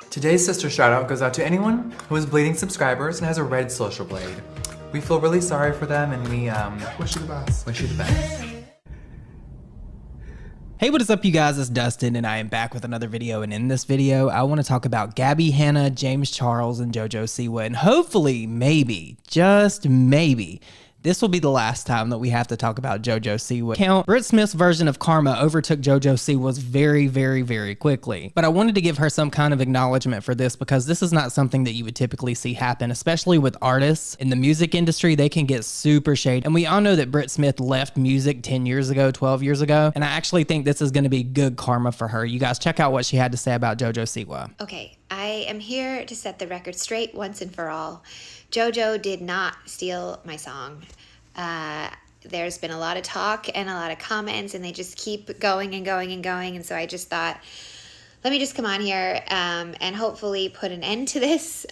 Today's sister shout out goes out to anyone who is bleeding subscribers and has a red social blade. We feel really sorry for them and we wish you the best. Wish you the best. Hey, what is up, you guys? It's Dustin, and I am back with another video. And in this video, I want to talk about Gabbie Hanna, James Charles, and JoJo Siwa. And hopefully, maybe, just maybe, this will be the last time that we have to talk about JoJo Siwa. Britt Smith's version of Karma overtook JoJo Siwa's very quickly. But I wanted to give her some kind of acknowledgement for this because this is not something that you would typically see happen, especially with artists. In the music industry, they can get super shady. And we all know that Britt Smith left music 10 years ago, 12 years ago. And I actually think this is going to be good karma for her. You guys check out what she had to say about JoJo Siwa. Okay, I am here to set the record straight once and for all. JoJo did not steal my song. There's been a lot of talk and a lot of comments, and they just keep going and going and going. And so I just thought, let me just come on here and hopefully put an end to this.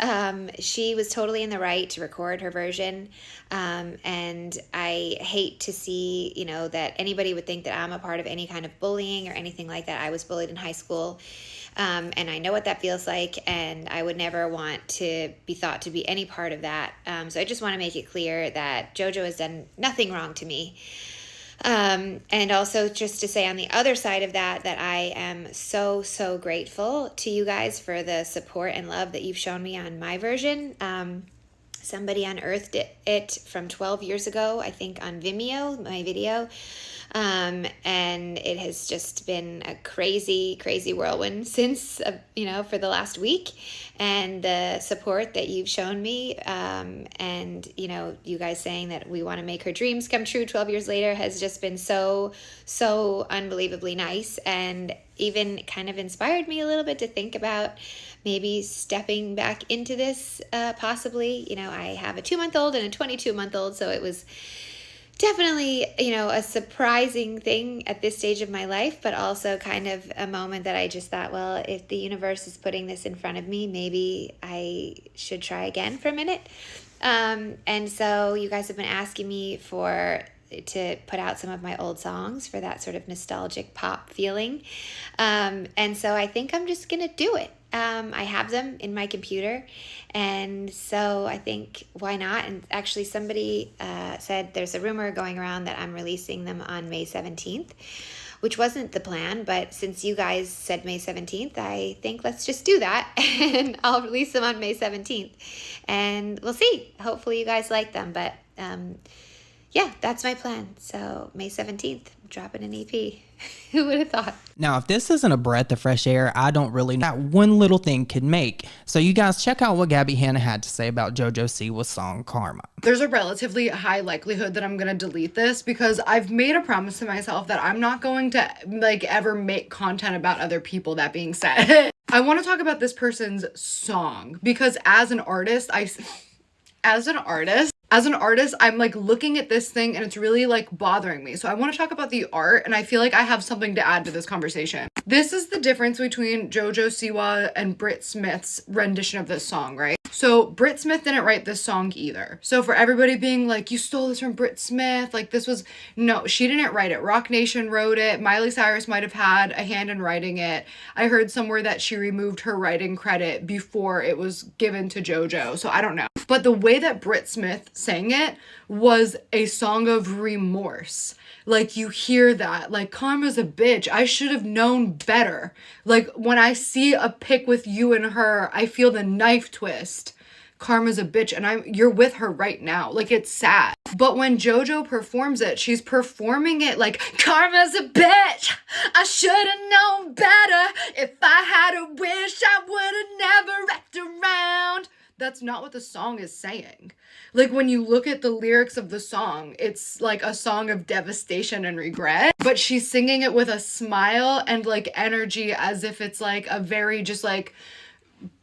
She was totally in the right to record her version. And I hate to see, you know, that anybody would think that I'm a part of any kind of bullying or anything like that. I was bullied in high school. And I know what that feels like, and I would never want to be thought to be any part of that. So I just want to make it clear that JoJo has done nothing wrong to me. And also just to say on the other side of that, that I am so grateful to you guys for the support and love that you've shown me on my version. Somebody unearthed it from 12 years ago, I think on Vimeo, my video. And it has just been a crazy whirlwind since, you know, for the last week, and the support that you've shown me, and, you know, you guys saying that we want to make her dreams come true 12 years later has just been so unbelievably nice, and even kind of inspired me a little bit to think about maybe stepping back into this, possibly. You know, I have a 2-month-old and a 22-month-old, so it was definitely, you know, a surprising thing at this stage of my life, but also kind of a moment that I just thought, well, if the universe is putting this in front of me, maybe I should try again for a minute. And so you guys have been asking me to put out some of my old songs for that sort of nostalgic pop feeling. And so I think I'm just gonna do it. I have them in my computer, and so I think, why not? And actually somebody said there's a rumor going around that I'm releasing them on May 17th, which wasn't the plan, but since you guys said May 17th, I think let's just do that, and I'll release them on May 17th, and we'll see. Hopefully you guys like them, but yeah, that's my plan. So May 17th, I'm dropping an EP. Who would have thought? Now, if this isn't a breath of fresh air, I don't really know what one little thing could make. So you guys check out what Gabbie Hanna had to say about JoJo Siwa's song Karma. There's a relatively high likelihood that I'm going to delete this because I've made a promise to myself that I'm not going to like ever make content about other people. That being said, I want to talk about this person's song because as an artist, I'm like looking at this thing and it's really like bothering me. So I want to talk about the art, and I feel like I have something to add to this conversation. This is the difference between JoJo Siwa and Britt Smith's rendition of this song, right? So Britt Smith didn't write this song either. So for everybody being like, you stole this from Britt Smith, like no, she didn't write it. Rock Nation wrote it. Miley Cyrus might have had a hand in writing it. I heard somewhere that she removed her writing credit before it was given to JoJo. So I don't know. But the way that Britt Smith sang it was a song of remorse. Like, you hear that, like, karma's a bitch. I should have known better. Like, when I see a pic with you and her, I feel the knife twist. Karma's a bitch, and you're with her right now. Like, it's sad. But when JoJo performs it, she's performing it like, karma's a bitch. I should have known better. If I had a wish, I would have never wrecked around. That's not what the song is saying. Like, when you look at the lyrics of the song, it's like a song of devastation and regret, but she's singing it with a smile and like energy as if it's like a very just like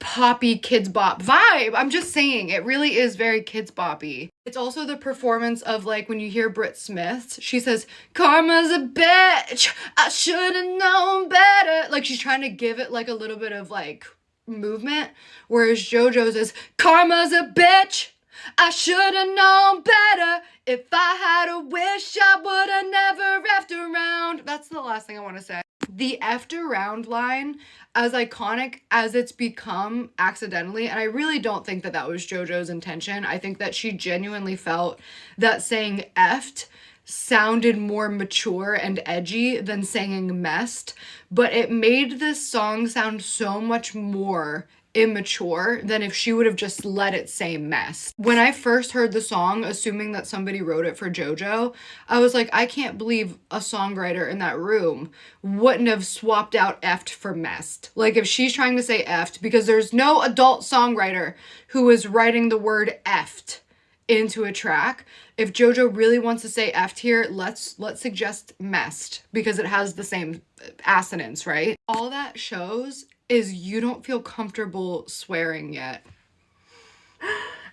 poppy kids bop vibe. I'm just saying, it really is very kids boppy. It's also the performance of like when you hear Britt Smith, she says, karma's a bitch. I should have known better. Like, she's trying to give it like a little bit of like movement, whereas JoJo's is karma's a bitch. I should have known better. If I had a wish, I would have never left around. That's the last thing I want to say. The effed around line, as iconic as it's become accidentally, and I really don't think that that was JoJo's intention. I think that she genuinely felt that saying effed sounded more mature and edgy than saying messed, but it made this song sound so much more immature than if she would have just let it say mess. When I first heard the song, assuming that somebody wrote it for JoJo, I was like, I can't believe a songwriter in that room wouldn't have swapped out effed for messed. Like, if she's trying to say effed, because there's no adult songwriter who is writing the word effed into a track. If JoJo really wants to say effed here, let's suggest messed, because it has the same assonance, right? All that shows is you don't feel comfortable swearing yet.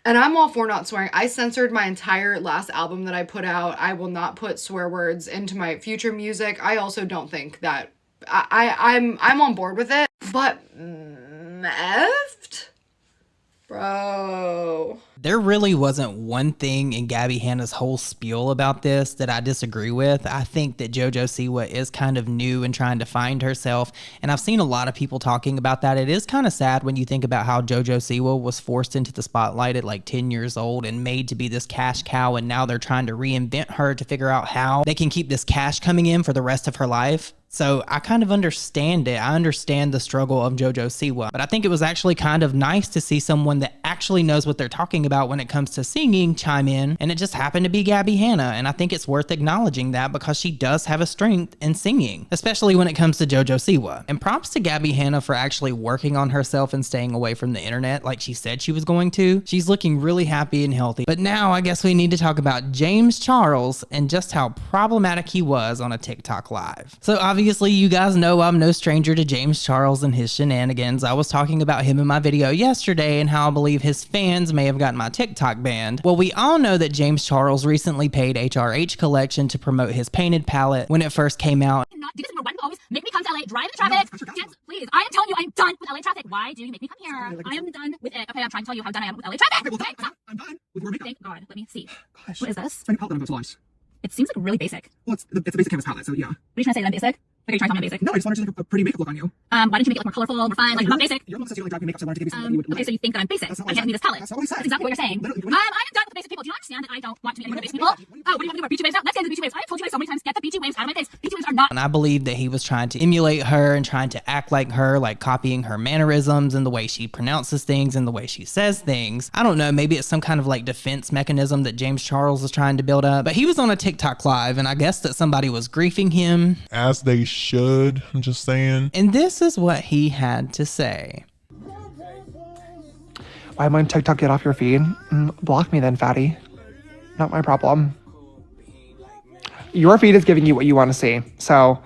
And I'm all for not swearing. I censored my entire last album that I put out. I will not put swear words into my future music. I also don't think that I'm on board with it. But effed? Bro. There really wasn't one thing in Gabbie Hanna's whole spiel about this that I disagree with. I think that JoJo Siwa is kind of new and trying to find herself, and I've seen a lot of people talking about that. It is kind of sad when you think about how JoJo Siwa was forced into the spotlight at like 10 years old and made to be this cash cow, and now they're trying to reinvent her to figure out how they can keep this cash coming in for the rest of her life. So I kind of understand it. I understand the struggle of JoJo Siwa, but I think it was actually kind of nice to see someone that actually knows what they're talking about when it comes to singing chime in, and it just happened to be Gabbie Hanna, and I think it's worth acknowledging that because she does have a strength in singing, especially when it comes to JoJo Siwa. And props to Gabbie Hanna for actually working on herself and staying away from the internet like she said she was going to. She's looking really happy and healthy. But now I guess we need to talk about James Charles and just how problematic he was on a TikTok live. So obviously you guys know I'm no stranger to James Charles and his shenanigans. I was talking about him in my video yesterday and how I believe his fans may have gotten my TikTok banned. Well, we all know that James Charles recently paid HRH Collection to promote his painted palette when it first came out. Not do this anymore. Why do you always make me come to LA, drive in the traffic? Gents, please. I am telling you, I'm done with LA traffic. Why do you make me come here? I am done with it. Okay, I'm trying to tell you how done I am with LA traffic. Okay, well, I'm done with your makeup. Thank God. Let me see. Gosh. What is this? It's a new palette that I'm about to launch. It seems like really basic. Well, it's a basic canvas palette, so yeah. What are you trying to say? That I'm basic? Like, are you trying to tell me I'm basic? No, I just wanted to like a pretty makeup look on you. Why didn't you make it like more colorful, more fun? Like, I'm not basic. Your mom says you only drive me makeup, so I wanted to give you something that you would Okay, so you think that I'm basic. That's not I what can't be this palette. That's not what he said. That's exactly what you're saying. Literally, I am done with the basic people. Do you understand that I don't want to be anymore basic people? Oh, what do you want to do? BG waves now? Let's get into the BG waves. I have told you guys so many times, get the BG waves out of my face. BG waves are not. And I believe that he was trying to emulate her and trying to act like her, like copying her mannerisms and the way she pronounces things and the way she says things. I don't know, maybe it's some kind of like defense mechanism that James Charles is trying to build up. But he was on a TikTok live and I guess that somebody was griefing him. As they should, I'm just saying. And this is what he had to say. Why am I on TikTok? Get off your feed. Block me then, fatty. Not my problem. Your feed is giving you what you want to see. So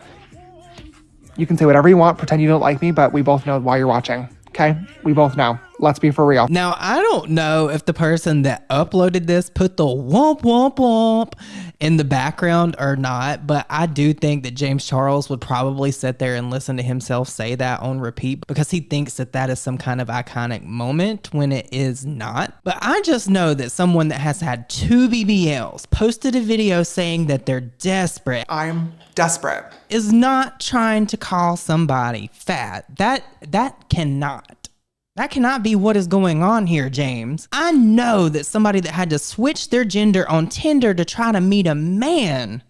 you can say whatever you want, pretend you don't like me, but we both know why you're watching. Okay? We both know. Let's be for real. Now, I don't know if the person that uploaded this put the womp womp womp in the background or not, but I do think that James Charles would probably sit there and listen to himself say that on repeat because he thinks that that is some kind of iconic moment when it is not. But I just know that someone that has had 2 BBLs posted a video saying that they're desperate. I'm desperate. Is not trying to call somebody fat. That cannot be what is going on here, James. I know that somebody that had to switch their gender on Tinder to try to meet a man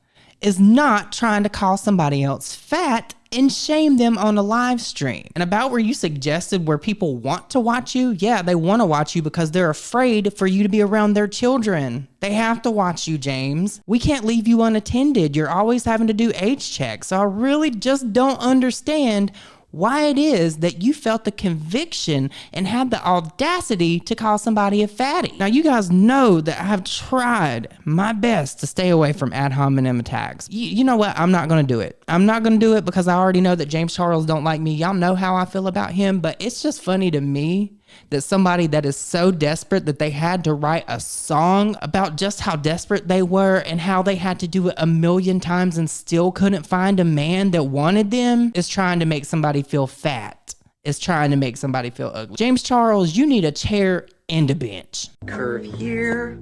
is not trying to call somebody else fat and shame them on a live stream. And about where you suggested where people want to watch you, yeah, they want to watch you because they're afraid for you to be around their children. They have to watch you, James. We can't leave you unattended. You're always having to do age checks. So I really just don't understand why it is that you felt the conviction and had the audacity to call somebody a fatty. Now, you guys know that I have tried my best to stay away from ad hominem attacks. You know what? I'm not going to do it. I'm not going to do it because I already know that James Charles don't like me. Y'all know how I feel about him, but it's just funny to me that somebody that is so desperate that they had to write a song about just how desperate they were and how they had to do it a million times and still couldn't find a man that wanted them is trying to make somebody feel fat. Is trying to make somebody feel ugly. James Charles, you need a chair and a bench. Curve here.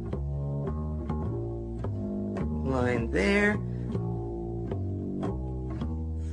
Line there.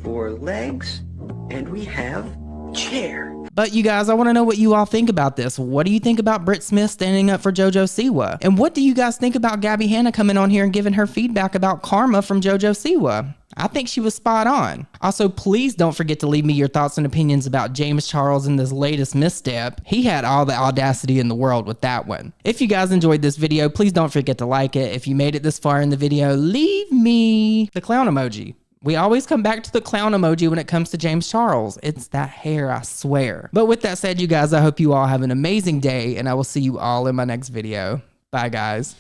for legs, and we have chair. But you guys, I want to know what you all think about this. What do you think about Britt Smith standing up for JoJo Siwa? And what do you guys think about Gabbie Hanna coming on here and giving her feedback about karma from JoJo Siwa? I think she was spot on. Also, please don't forget to leave me your thoughts and opinions about James Charles and this latest misstep. He had all the audacity in the world with that one. If you guys enjoyed this video, please don't forget to like it. If you made it this far in the video, leave me the clown emoji. We always come back to the clown emoji when it comes to James Charles. It's that hair, I swear. But with that said, you guys, I hope you all have an amazing day, and I will see you all in my next video. Bye, guys.